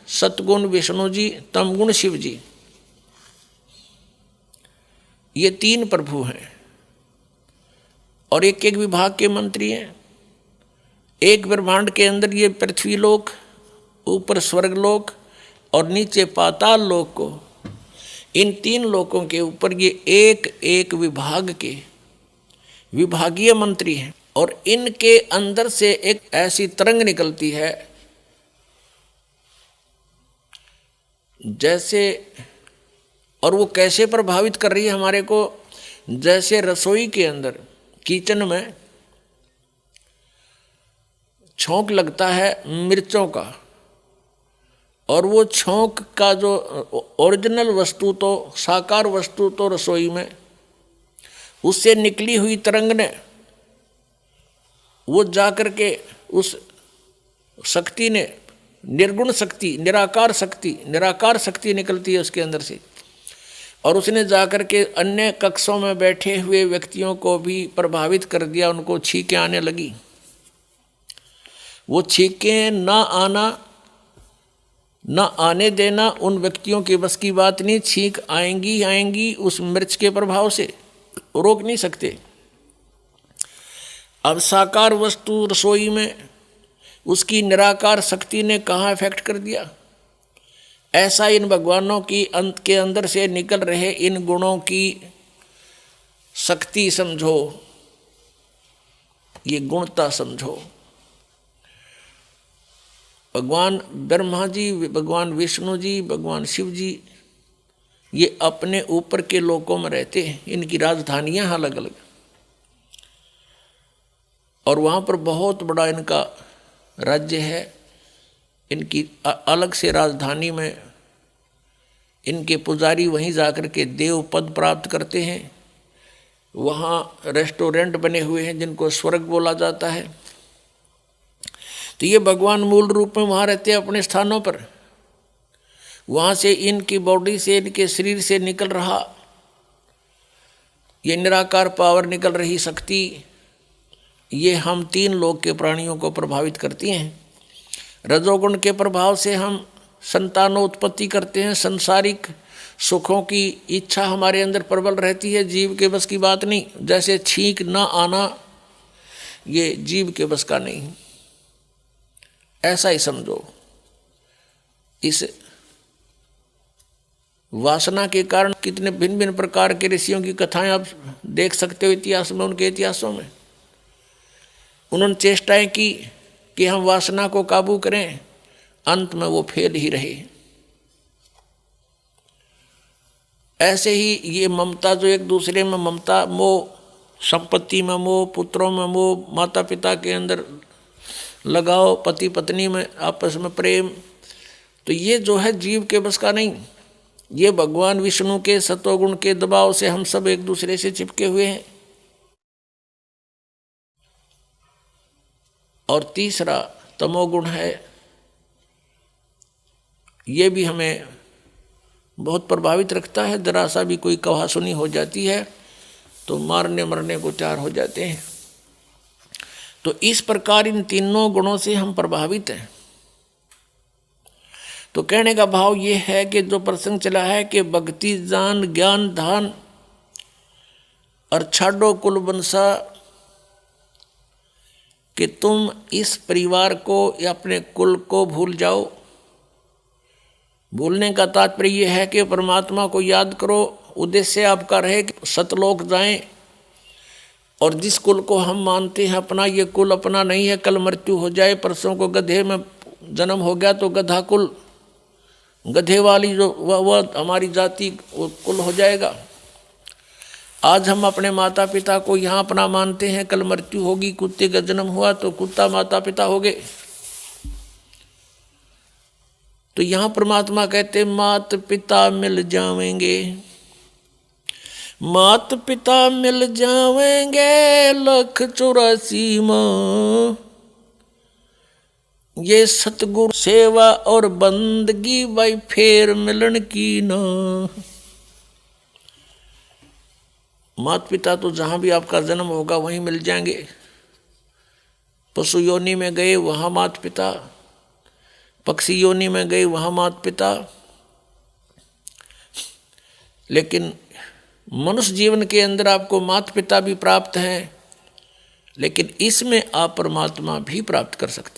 सतगुण विष्णु जी, तमगुण शिव जी, ये तीन प्रभु हैं और एक एक विभाग के मंत्री हैं। एक ब्रह्मांड के अंदर ये पृथ्वी लोक, ऊपर स्वर्ग लोक और नीचे पाताल लोक को, इन तीन लोकों के ऊपर ये एक एक विभाग के विभागीय मंत्री हैं और इनके अंदर से एक ऐसी तरंग निकलती है जैसे, और वो कैसे प्रभावित कर रही है हमारे को, जैसे रसोई के अंदर किचन में छौंक लगता है मिर्चों का, और वो छौंक का जो ओरिजिनल वस्तु तो साकार वस्तु तो रसोई में, उससे निकली हुई तरंग ने वो जाकर के उस शक्ति ने, निर्गुण शक्ति, निराकार शक्ति निकलती है उसके अंदर से, और उसने जाकर के अन्य कक्षों में बैठे हुए व्यक्तियों को भी प्रभावित कर दिया। उनको छींकें आने लगी। वो छींकें ना आने देना उन व्यक्तियों के बस की बात नहीं। छींक आएंगी उस मिर्च के प्रभाव से, रोक नहीं सकते। अब साकार वस्तु रसोई में उसकी निराकार शक्ति ने कहाँ इफेक्ट कर दिया, ऐसा इन भगवानों की अंत के अंदर से निकल रहे इन गुणों की शक्ति समझो, ये गुणता समझो। भगवान ब्रह्मा जी, भगवान विष्णु जी, भगवान शिव जी, ये अपने ऊपर के लोकों में रहते हैं। इनकी राजधानियां अलग अलग, और वहाँ पर बहुत बड़ा इनका राज्य है। इनकी अलग से राजधानी में इनके पुजारी वहीं जाकर के देव पद प्राप्त करते हैं। वहाँ रेस्टोरेंट बने हुए हैं जिनको स्वर्ग बोला जाता है। तो ये भगवान मूल रूप में वहाँ रहते हैं अपने स्थानों पर। वहाँ से इनकी बॉडी से, इनके शरीर से निकल रहा ये निराकार पावर, निकल रही शक्ति, ये हम तीन लोक के प्राणियों को प्रभावित करती हैं। रजोगुण के प्रभाव से हम संतानोत्पत्ति करते हैं। सांसारिक सुखों की इच्छा हमारे अंदर प्रबल रहती है, जीव के बस की बात नहीं। जैसे छींक ना आना ये जीव के बस का नहीं, ऐसा ही समझो। इस वासना के कारण कितने भिन्न भिन्न प्रकार के ऋषियों की कथाएं आप देख सकते हो इतिहास में। उनके इतिहासों में उन्होंने चेष्टाएं की कि हम वासना को काबू करें, अंत में वो फेल ही रहे। ऐसे ही ये ममता, जो एक दूसरे में ममता, मोह, संपत्ति में मोह, पुत्रों में मोह, माता पिता के अंदर लगाओ, पति पत्नी में आपस में प्रेम, तो ये जो है जीव के बस का नहीं। ये भगवान विष्णु के सतोगुण के दबाव से हम सब एक दूसरे से चिपके हुए हैं। और तीसरा तमोगुण है, ये भी हमें बहुत प्रभावित रखता है। जरा सा भी कोई कहासुनी हो जाती है तो मारने मरने को तैयार हो जाते हैं। तो इस प्रकार इन तीनों गुणों से हम प्रभावित हैं। तो कहने का भाव ये है कि जो प्रसंग चला है कि भक्ति जान ज्ञान धान और छाड़ो कुल वंशा, कि तुम इस परिवार को या अपने कुल को भूल जाओ। भूलने का तात्पर्य यह है कि परमात्मा को याद करो। उद्देश्य आपका रहे कि सतलोक जाएं, और जिस कुल को हम मानते हैं अपना, ये कुल अपना नहीं है। कल मृत्यु हो जाए, परसों को गधे में जन्म हो गया तो गधा कुल, गधे वाली जो वह हमारी जाति वो कुल हो जाएगा। आज हम अपने माता पिता को यहाँ अपना मानते हैं, कल मृत्यु होगी, कुत्ते का जन्म हुआ तो कुत्ता माता पिता हो गए। तो यहाँ परमात्मा कहते मात पिता मिल जावेंगे, मात पिता मिल जावेंगे 184 माँ। ये सतगुरु सेवा और बंदगी भाई फेर मिलन की ना। माता पिता तो जहाँ भी आपका जन्म होगा वहीं मिल जाएंगे। पशु योनि में गए वहाँ माता पिता, पक्षी योनि में गए वहाँ माता पिता, लेकिन मनुष्य जीवन के अंदर आपको माता पिता भी प्राप्त हैं, लेकिन इसमें आप परमात्मा भी प्राप्त कर सकते।